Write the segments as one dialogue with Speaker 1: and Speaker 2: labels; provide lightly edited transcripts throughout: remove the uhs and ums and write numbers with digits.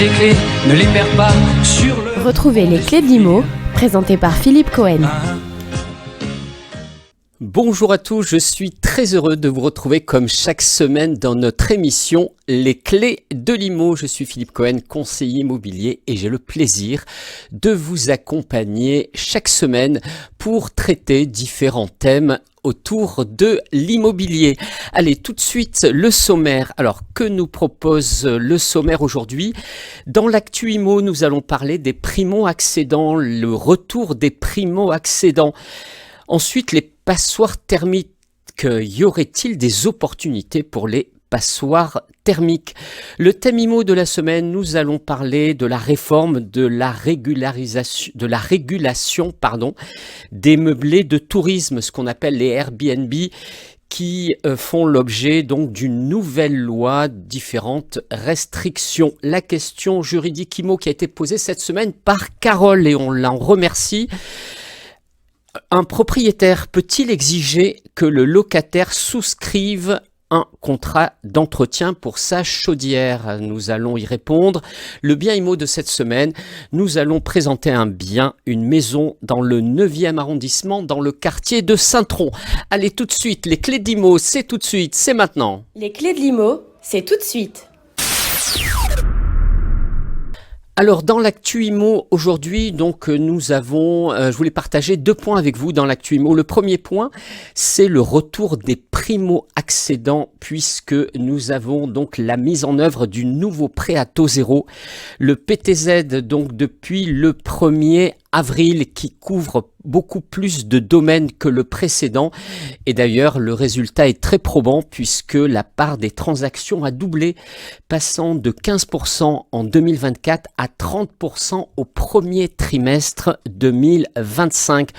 Speaker 1: les clés, ne les perds pas sur le...
Speaker 2: Retrouvez les clés de l'IMO, présentées par Philippe Cohen.
Speaker 3: Bonjour à tous, je suis très heureux de vous retrouver comme chaque semaine dans notre émission Les clés de l'IMO. Je suis Philippe Cohen, conseiller immobilier et j'ai le plaisir de vous accompagner chaque semaine pour traiter différents thèmes autour de l'immobilier. Allez, tout de suite, le sommaire. Alors, que nous propose le sommaire aujourd'hui? Dans l'actu IMO, nous allons parler des primo-accédants, le retour des primo-accédants. Ensuite, les passoires thermiques. Y aurait-il des opportunités pour les passoires thermiques? Le thème IMO de la semaine, nous allons parler de la réforme de la régulation des meublés de tourisme, ce qu'on appelle les Airbnb, qui font l'objet donc d'une nouvelle loi, différentes restrictions. La question juridique IMO qui a été posée cette semaine par Carole et on l'en remercie. Un propriétaire peut-il exiger que le locataire souscrive un contrat d'entretien pour sa chaudière? Nous allons y répondre. Le bien IMO de cette semaine, nous allons présenter un bien, une maison dans le 9e arrondissement, dans le quartier de Saint-Tron. Allez, tout de suite, les clés d'IMO, c'est tout de suite, c'est maintenant.
Speaker 2: Les clés de l'IMO, c'est tout de suite.
Speaker 3: Alors dans l'actu IMO aujourd'hui, donc nous avons, je voulais partager 2 points avec vous dans l'actu IMO. Le premier point, c'est le retour des primo-accédants puisque nous avons donc la mise en œuvre du nouveau prêt à taux zéro, le PTZ donc depuis le 1er avril qui couvre beaucoup plus de domaines que le précédent et d'ailleurs le résultat est très probant puisque la part des transactions a doublé passant de 15% en 2024 à 30% au premier trimestre 2025.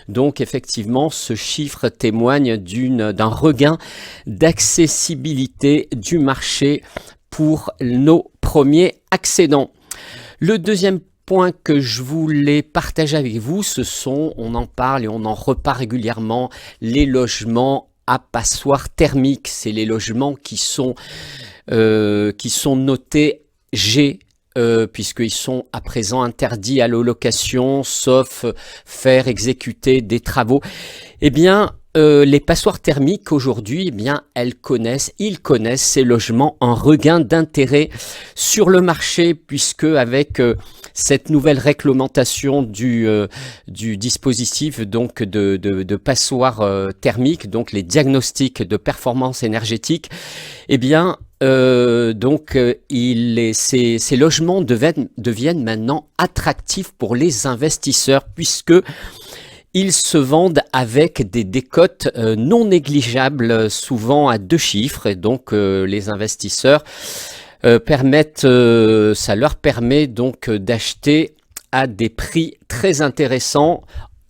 Speaker 3: Donc effectivement ce chiffre témoigne d'un regain d'accessibilité du marché pour nos premiers accédants. Le deuxième point que je voulais partager avec vous, on en parle et on en reparle régulièrement, les logements à passoire thermique. C'est les logements qui sont notés G, puisqu'ils sont à présent interdits à la location, sauf faire exécuter des travaux. Eh bien, les passoires thermiques aujourd'hui, eh bien, ils connaissent ces logements un regain d'intérêt sur le marché puisque avec cette nouvelle réglementation du dispositif donc de passoires thermiques, donc les diagnostics de performance énergétique, eh bien ces logements deviennent maintenant attractifs pour les investisseurs puisque ils se vendent avec des décotes non négligeables, souvent à 2 chiffres. Et donc, les investisseurs ça leur permet donc d'acheter à des prix très intéressants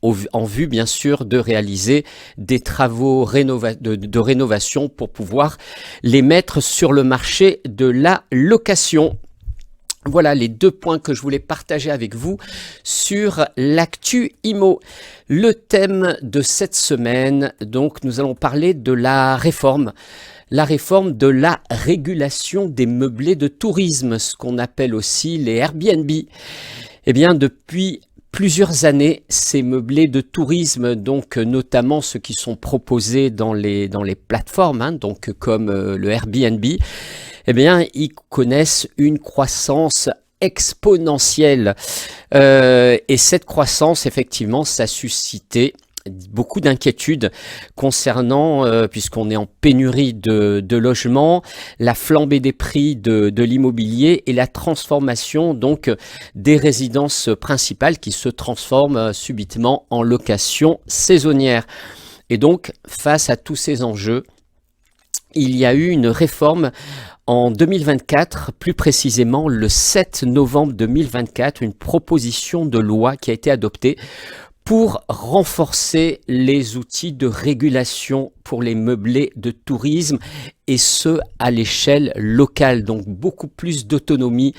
Speaker 3: en vue, bien sûr, de réaliser des travaux de rénovation pour pouvoir les mettre sur le marché de la location. Voilà les 2 points que je voulais partager avec vous sur l'actu IMO. Le thème de cette semaine, donc nous allons parler de la réforme de la régulation des meublés de tourisme, ce qu'on appelle aussi les Airbnb. Eh bien, depuis plusieurs années, ces meublés de tourisme, donc notamment ceux qui sont proposés dans les plateformes, donc comme le Airbnb, eh bien, ils connaissent une croissance exponentielle. Et cette croissance, effectivement, ça a suscité beaucoup d'inquiétudes concernant, puisqu'on est en pénurie de logements, la flambée des prix de l'immobilier et la transformation donc des résidences principales qui se transforment subitement en location saisonnière. Et donc, face à tous ces enjeux, il y a eu une réforme en 2024, plus précisément le 7 novembre 2024, une proposition de loi qui a été adoptée pour renforcer les outils de régulation pour les meublés de tourisme et ce à l'échelle locale, donc beaucoup plus d'autonomie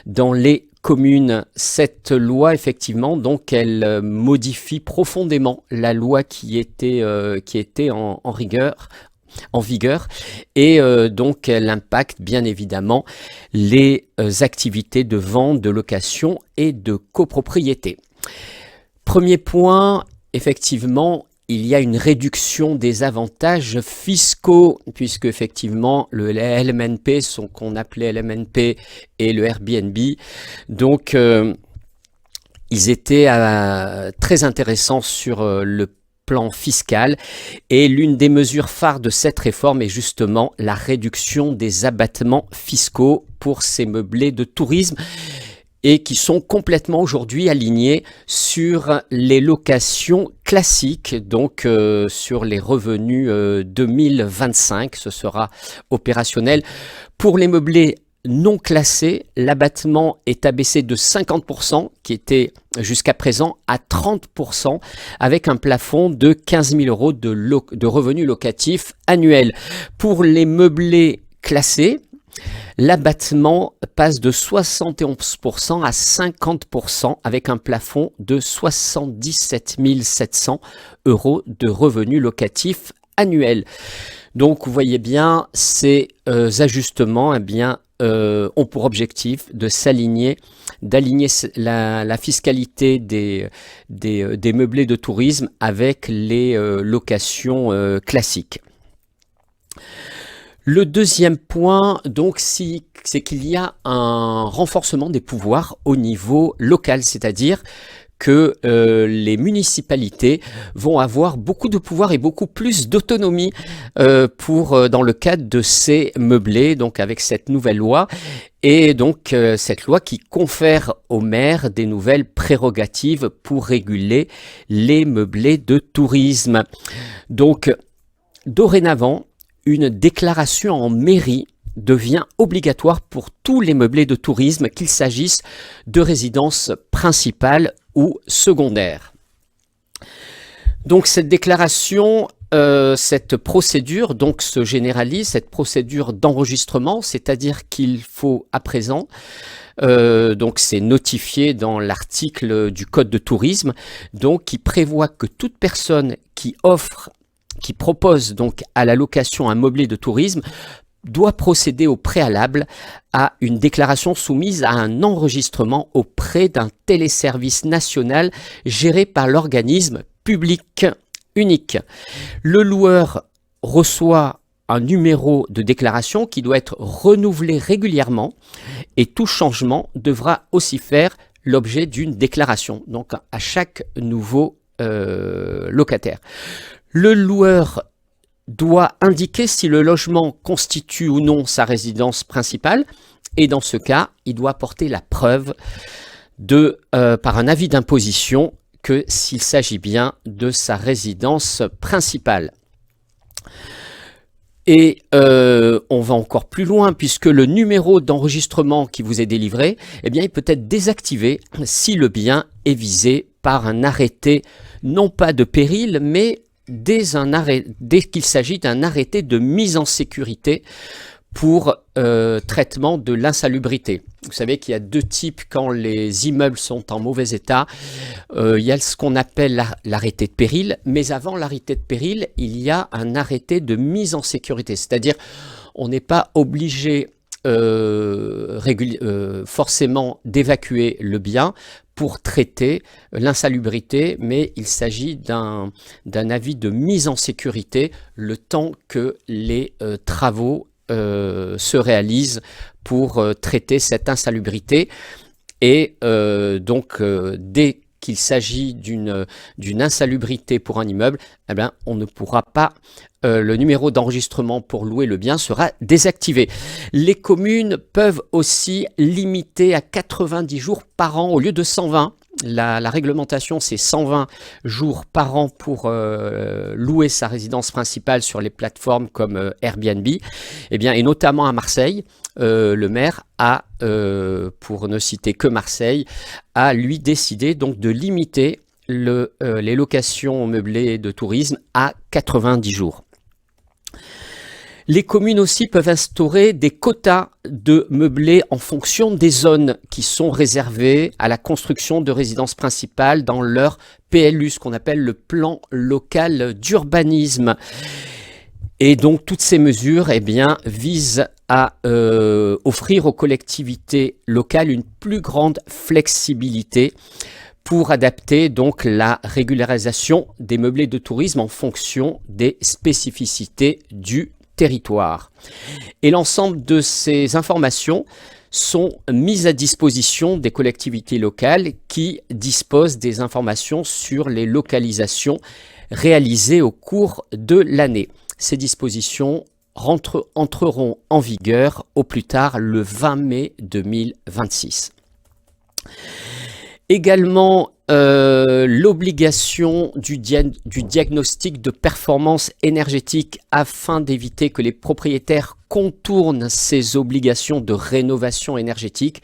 Speaker 3: dans les communes. Cette loi, effectivement, donc elle modifie profondément la loi qui était en en vigueur et donc elle impacte bien évidemment les activités de vente, de location et de copropriété. Premier point, effectivement, il y a une réduction des avantages fiscaux, puisque effectivement le LMNP, ce qu'on appelait LMNP et le Airbnb, donc ils étaient très intéressants sur le plan fiscal, et l'une des mesures phares de cette réforme est justement la réduction des abattements fiscaux pour ces meublés de tourisme, et qui sont complètement aujourd'hui alignés sur les locations classiques, donc sur les revenus 2025, ce sera opérationnel. Pour les meublés non classés, l'abattement est abaissé de 50%, qui était jusqu'à présent à 30%, avec un plafond de 15 000 euros de revenus locatifs annuels. Pour les meublés classés, l'abattement passe de 71% à 50%, avec un plafond de 77 700 euros de revenus locatifs annuels. Donc vous voyez bien, ces ajustements ont pour objectif de d'aligner la fiscalité des meublés de tourisme avec les locations classiques. Le deuxième point, donc, c'est qu'il y a un renforcement des pouvoirs au niveau local, c'est-à-dire que les municipalités vont avoir beaucoup de pouvoir et beaucoup plus d'autonomie dans le cadre de ces meublés, donc avec cette nouvelle loi, et donc cette loi qui confère aux maires des nouvelles prérogatives pour réguler les meublés de tourisme. Donc, dorénavant, une déclaration en mairie devient obligatoire pour tous les meublés de tourisme, qu'il s'agisse de résidences principales ou secondaires. Donc cette déclaration, cette procédure donc se généralise, cette procédure d'enregistrement, c'est-à-dire qu'il faut à présent, donc c'est notifié dans l'article du Code de tourisme, donc qui prévoit que toute personne qui propose donc à la location un meublé de tourisme doit procéder au préalable à une déclaration soumise à un enregistrement auprès d'un téléservice national géré par l'organisme public unique. Le loueur reçoit un numéro de déclaration qui doit être renouvelé régulièrement, et tout changement devra aussi faire l'objet d'une déclaration, donc à chaque nouveau locataire. Le loueur doit indiquer si le logement constitue ou non sa résidence principale, et dans ce cas, il doit apporter la preuve par un avis d'imposition que s'il s'agit bien de sa résidence principale. Et on va encore plus loin, puisque le numéro d'enregistrement qui vous est délivré, eh bien, il peut être désactivé si le bien est visé par un arrêté, non pas de péril, mais dès qu'il s'agit d'un arrêté de mise en sécurité pour traitement de l'insalubrité. Vous savez qu'il y a deux types quand les immeubles sont en mauvais état. Il y a ce qu'on appelle l'arrêté de péril, mais avant l'arrêté de péril, il y a un arrêté de mise en sécurité. C'est-à-dire, on n'est pas obligé forcément d'évacuer le bien pour traiter l'insalubrité, mais il s'agit d'un avis de mise en sécurité le temps que les travaux se réalisent pour traiter cette insalubrité. Et donc dès qu'il s'agit d'une insalubrité pour un immeuble, eh bien, on ne pourra pas, le numéro d'enregistrement pour louer le bien sera désactivé. Les communes peuvent aussi limiter à 90 jours par an au lieu de 120. La réglementation, c'est 120 jours par an pour louer sa résidence principale sur les plateformes comme Airbnb. Eh bien, et notamment à Marseille, le maire a, pour ne citer que Marseille, a lui décidé donc de limiter les locations meublées de tourisme à 90 jours. Les communes aussi peuvent instaurer des quotas de meublés en fonction des zones qui sont réservées à la construction de résidences principales dans leur PLU, ce qu'on appelle le plan local d'urbanisme. Et donc toutes ces mesures visent à offrir aux collectivités locales une plus grande flexibilité pour adapter donc la régularisation des meublés de tourisme en fonction des spécificités du territoire. Et l'ensemble de ces informations sont mises à disposition des collectivités locales qui disposent des informations sur les localisations réalisées au cours de l'année. Ces dispositions entreront en vigueur au plus tard le 20 mai 2026. Également, l'obligation du diagnostic de performance énergétique afin d'éviter que les propriétaires contournent ces obligations de rénovation énergétique.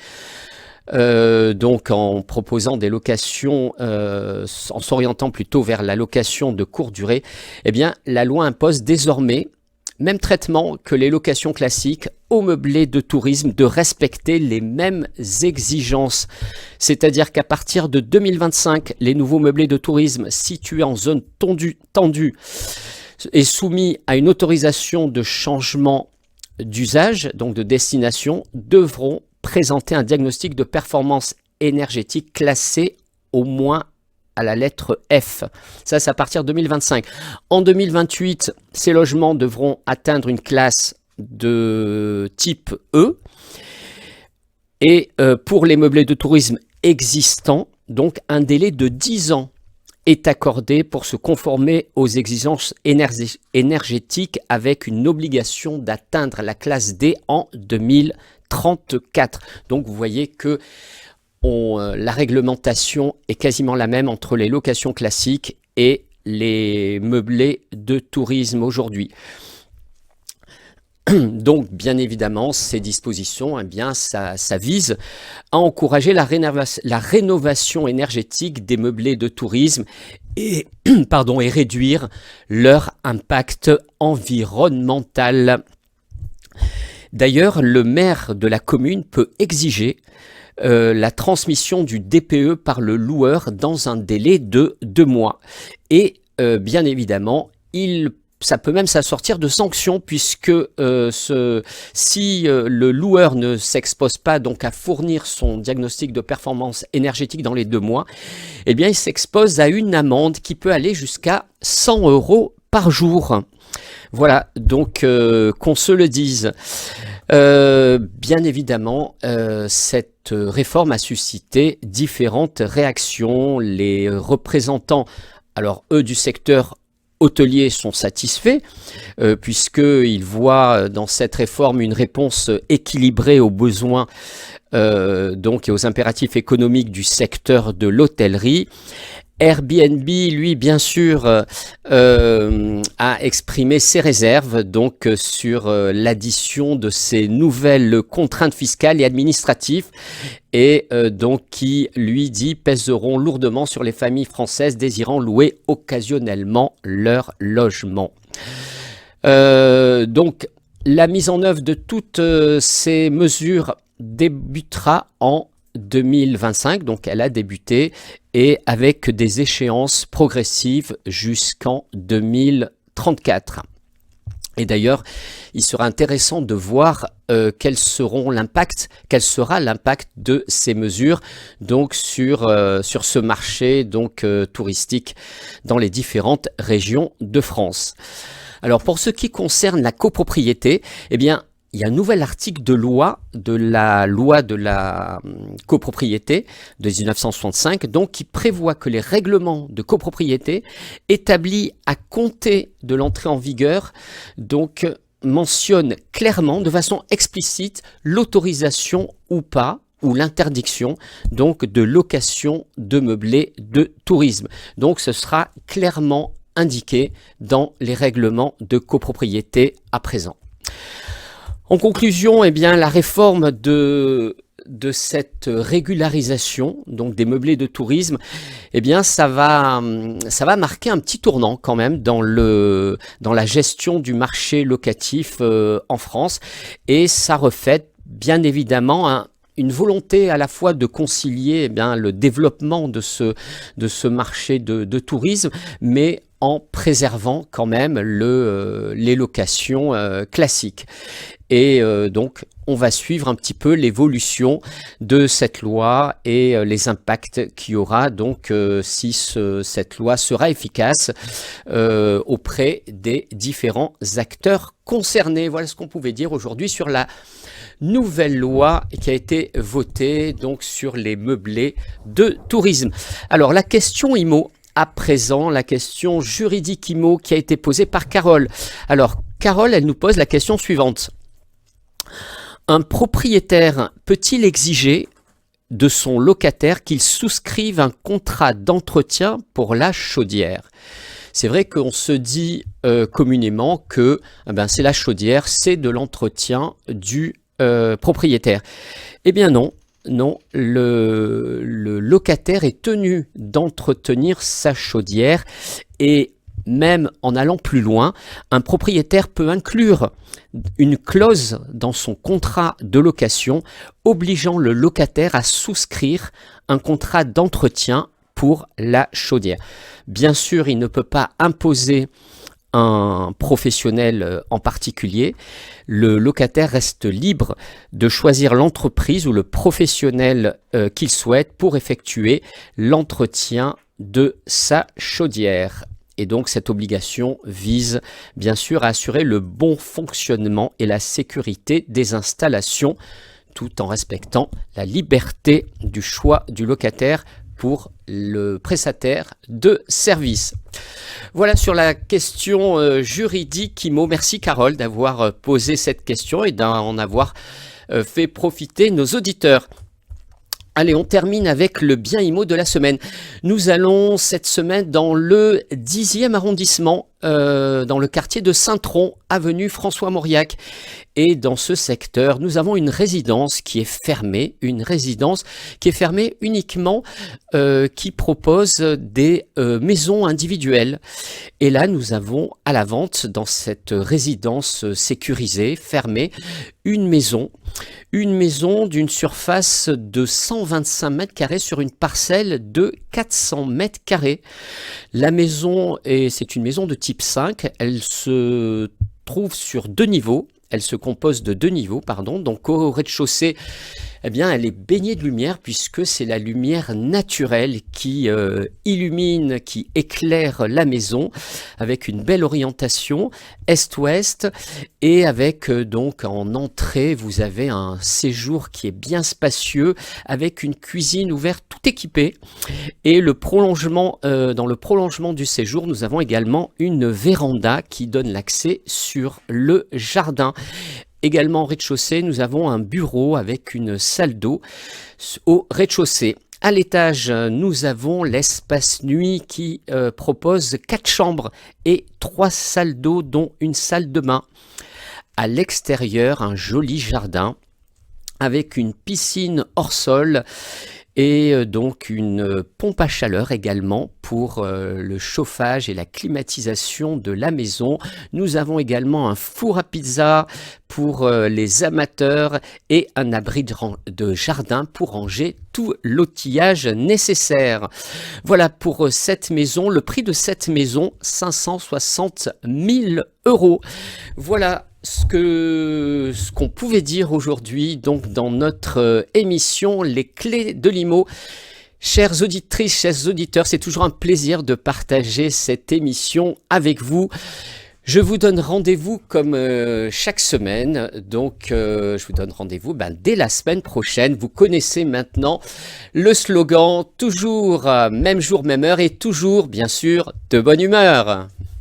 Speaker 3: Donc en proposant des locations, en s'orientant plutôt vers la location de courte durée, la loi impose désormais même traitement que les locations classiques aux meublés de tourisme, de respecter les mêmes exigences. C'est-à-dire qu'à partir de 2025, les nouveaux meublés de tourisme situés en zone tendue et soumis à une autorisation de changement d'usage, donc de destination, devront présenter un diagnostic de performance énergétique classé au moins à la lettre F. Ça, c'est à partir de 2025. En 2028, ces logements devront atteindre une classe de type E. Et pour les meublés de tourisme existants, donc un délai de 10 ans est accordé pour se conformer aux exigences énergétiques avec une obligation d'atteindre la classe D en 2034. Donc vous voyez que la réglementation est quasiment la même entre les locations classiques et les meublés de tourisme aujourd'hui. Donc, bien évidemment, ces dispositions, ça vise à encourager la rénovation énergétique des meublés de tourisme et réduire leur impact environnemental. D'ailleurs, le maire de la commune peut exiger la transmission du DPE par le loueur dans un délai de 2 mois. Et bien évidemment, ça peut même s'assortir de sanctions puisque si le loueur ne s'expose pas donc à fournir son diagnostic de performance énergétique dans les 2 mois, il s'expose à une amende qui peut aller jusqu'à 100 € par jour. Voilà, donc qu'on se le dise. Bien évidemment, cette réforme a suscité différentes réactions. Les représentants, alors eux du secteur hôtelier sont satisfaits puisqu'ils voient dans cette réforme une réponse équilibrée aux besoins donc et aux impératifs économiques du secteur de l'hôtellerie. Airbnb, lui, bien sûr, a exprimé ses réserves donc sur l'addition de ces nouvelles contraintes fiscales et administratives et donc qui, lui dit, pèseront lourdement sur les familles françaises désirant louer occasionnellement leur logement. Donc, la mise en œuvre de toutes ces mesures débutera en 2025, donc elle a débuté, et avec des échéances progressives jusqu'en 2034. Et d'ailleurs, il sera intéressant de voir quel sera l'impact de ces mesures donc sur ce marché donc touristique dans les différentes régions de France. Alors pour ce qui concerne la copropriété, il y a un nouvel article de la loi de la copropriété de 1965, donc qui prévoit que les règlements de copropriété établis à compter de l'entrée en vigueur, donc mentionnent clairement, de façon explicite, l'autorisation ou pas, ou l'interdiction donc de location de meublés de tourisme. Donc ce sera clairement indiqué dans les règlements de copropriété à présent. En conclusion, la réforme de cette régularisation donc des meublés de tourisme, ça va marquer un petit tournant quand même dans la gestion du marché locatif en France, et ça reflète bien évidemment une volonté à la fois de concilier le développement de ce marché de tourisme, mais en préservant quand même les locations classiques. Et donc, on va suivre un petit peu l'évolution de cette loi et les impacts qu'il y aura donc si cette loi sera efficace auprès des différents acteurs concernés. Voilà ce qu'on pouvait dire aujourd'hui sur la nouvelle loi qui a été votée donc sur les meublés de tourisme. Alors, la question IMO, à présent, la question juridique IMO qui a été posée par Carole. Alors, Carole, elle nous pose la question suivante. Un propriétaire peut-il exiger de son locataire qu'il souscrive un contrat d'entretien pour la chaudière? C'est vrai qu'on se dit communément que c'est la chaudière, c'est de l'entretien du propriétaire. Eh bien non, le locataire est tenu d'entretenir sa chaudière et même en allant plus loin, un propriétaire peut inclure une clause dans son contrat de location obligeant le locataire à souscrire un contrat d'entretien pour la chaudière. Bien sûr, il ne peut pas imposer un professionnel en particulier. Le locataire reste libre de choisir l'entreprise ou le professionnel qu'il souhaite pour effectuer l'entretien de sa chaudière. Et donc cette obligation vise bien sûr à assurer le bon fonctionnement et la sécurité des installations tout en respectant la liberté du choix du locataire pour le prestataire de service. Voilà sur la question juridique IMO. Merci Carole d'avoir posé cette question et d'en avoir fait profiter nos auditeurs. Allez, on termine avec le bien IMO de la semaine. Nous allons cette semaine dans le 10e arrondissement, dans le quartier de Saint-Tron, avenue François-Mauriac. Et dans ce secteur, nous avons une résidence qui est fermée, uniquement, qui propose des maisons individuelles. Et là, nous avons à la vente, dans cette résidence sécurisée, fermée, une maison d'une surface de 125 mètres carrés sur une parcelle de 400 mètres carrés. La maison, c'est une maison de type 5, elle se trouve sur deux niveaux. Elle se compose de deux niveaux, donc au rez-de-chaussée, elle est baignée de lumière puisque c'est la lumière naturelle qui illumine, qui éclaire la maison avec une belle orientation est-ouest et avec donc en entrée, vous avez un séjour qui est bien spacieux avec une cuisine ouverte tout équipée et le prolongement, dans le prolongement du séjour, nous avons également une véranda qui donne l'accès sur le jardin. Également au rez-de-chaussée, nous avons un bureau avec une salle d'eau au rez-de-chaussée. À l'étage, nous avons l'espace nuit qui propose 4 chambres et 3 salles d'eau, dont une salle de bain. À l'extérieur, un joli jardin avec une piscine hors sol et donc une pompe à chaleur également pour le chauffage et la climatisation de la maison. Nous avons également un four à pizza pour les amateurs et un abri de jardin pour ranger tout l'outillage nécessaire. Voilà pour cette maison, le prix de cette maison, 560 000 €. Voilà ce qu'on pouvait dire aujourd'hui donc dans notre émission Les Clés de l'IMO. Chères auditrices, chers auditeurs, c'est toujours un plaisir de partager cette émission avec vous. Je vous donne rendez-vous comme chaque semaine, donc je vous donne rendez-vous dès la semaine prochaine. Vous connaissez maintenant le slogan, toujours même jour, même heure et toujours bien sûr de bonne humeur.